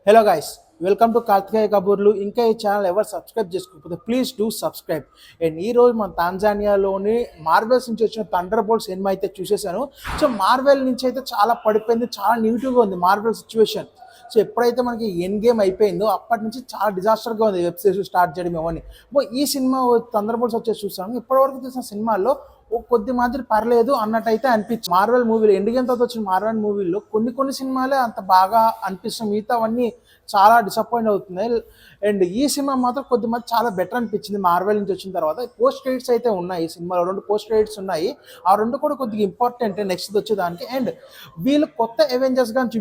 Hello guys, welcome to Karthikeya కబూర్లు. ఇంకా ఈ ఛానల్ ఎవరు సబ్స్క్రైబ్ చేసుకోకపోతే ప్లీజ్ డూ సబ్స్క్రైబ్. అండ్ ఈరోజు మన తాంజానియాలోని మార్వెల్స్ నుంచి వచ్చిన థండర్ బోల్ట్ సినిమా అయితే చూసేసాను. సో మార్వెల్ నుంచి అయితే చాలా పడిపోయింది, చాలా నెగిటివ్గా ఉంది మార్వెల్ సిచ్యువేషన్. సో ఎప్పుడైతే మనకి ఎండ్ గేమ్ అయిపోయిందో అప్పటి నుంచి చాలా డిజాస్టర్గా ఉంది వెబ్ సిరీస్ స్టార్ట్ చేయడం ఇవన్నీ. ఈ సినిమా థండర్ బోల్ట్స్ వచ్చేసి చూసాను. ఇప్పటివరకు చూసిన సినిమాల్లో కొద్ది మాదిరి పర్లేదు అన్నట్టయితే అనిపించింది. మార్వెల్ మూవీలో ఎండ్ గేమ్ తర్వాత వచ్చిన మార్వెల్ మూవీలో కొన్ని సినిమాలే అంత బాగా అనిపిస్తుంది, మిగతా అవన్నీ చాలా డిసప్పాయింట్ అవుతున్నాయి. అండ్ ఈ సినిమా మాత్రం కొద్దిమంది చాలా బెటర్ అనిపించింది మార్వెల్ నుంచి వచ్చిన తర్వాత. పోస్ట్ క్రెడిట్స్ అయితే ఉన్నాయి ఈ సినిమాలో, 2 పోస్ట్ క్రెడిట్స్ ఉన్నాయి. ఆ 2 కూడా కొద్దిగా ఇంపార్టెంట్ నెక్స్ట్ వచ్చేదానికి. అండ్ వీళ్ళు కొత్త అవెంజర్స్ కానీ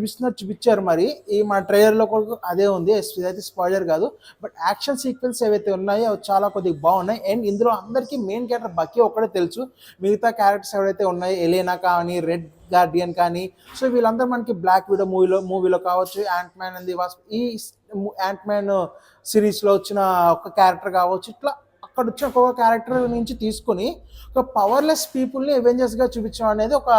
చూపించారు. మరి ఈ మన ట్రైలర్లో కూడా అదే ఉంది, ఇదైతే స్పాయిలర్ కాదు. బట్ యాక్షన్ సీక్వెన్స్ ఏవైతే ఉన్నాయో అవి చాలా కొద్దిగా బాగున్నాయి. అండ్ ఇందులో అందరికీ మెయిన్ క్యారెక్టర్ బకీ ఒక్కడే తెలుసు. మిగతా క్యారెక్టర్స్ ఎవరైతే ఉన్నాయో ఎలేనా కానీ, రెడ్ గార్డియన్ కానీ, సో వీళ్ళందరూ మనకి బ్లాక్ విడో మూవీలో కావచ్చు, ant man and the wasp ఈ యాంట్ మ్యాన్ సిరీస్లో వచ్చిన ఒక క్యారెక్టర్ కావచ్చు, ఇట్లా అక్కడ వచ్చిన ఒక క్యారెక్టర్ నుంచి తీసుకొని ఒక పవర్లెస్ పీపుల్ని అవెంజర్స్గా చూపించడం అనేది ఒక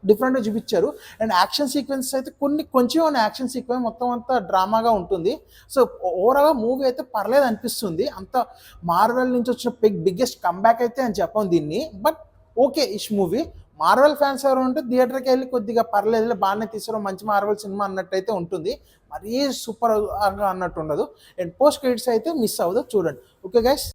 డిఫరెంట్గా చూపించారు. అండ్ యాక్షన్ సీక్వెన్స్ అయితే కొంచెం యాక్షన్ సీక్వెన్స్ మొత్తం అంతా డ్రామాగా ఉంటుంది. సో ఓవరాల్గా మూవీ అయితే పర్లేదు అనిపిస్తుంది. అంత మార్వెల్ నుంచి వచ్చిన బిగ్గెస్ట్ కంబ్యాక్ అయితే అని చెప్పాం దీన్ని. బట్ ఓకే ఇష్ మూవీ. మార్వెల్ ఫ్యాన్స్ ఎవరు ఉంటే థియేటర్కి వెళ్ళి కొద్దిగా పర్లేదు, బాగానే తీసారు, మంచి మార్వెల్ సినిమా అన్నట్టయితే ఉంటుంది. మరీ సూపర్గా అన్నట్టు ఉండదు. అండ్ పోస్ట్ క్రెడిట్స్ అయితే మిస్ అవ్వదు, చూడండి. Okay guys.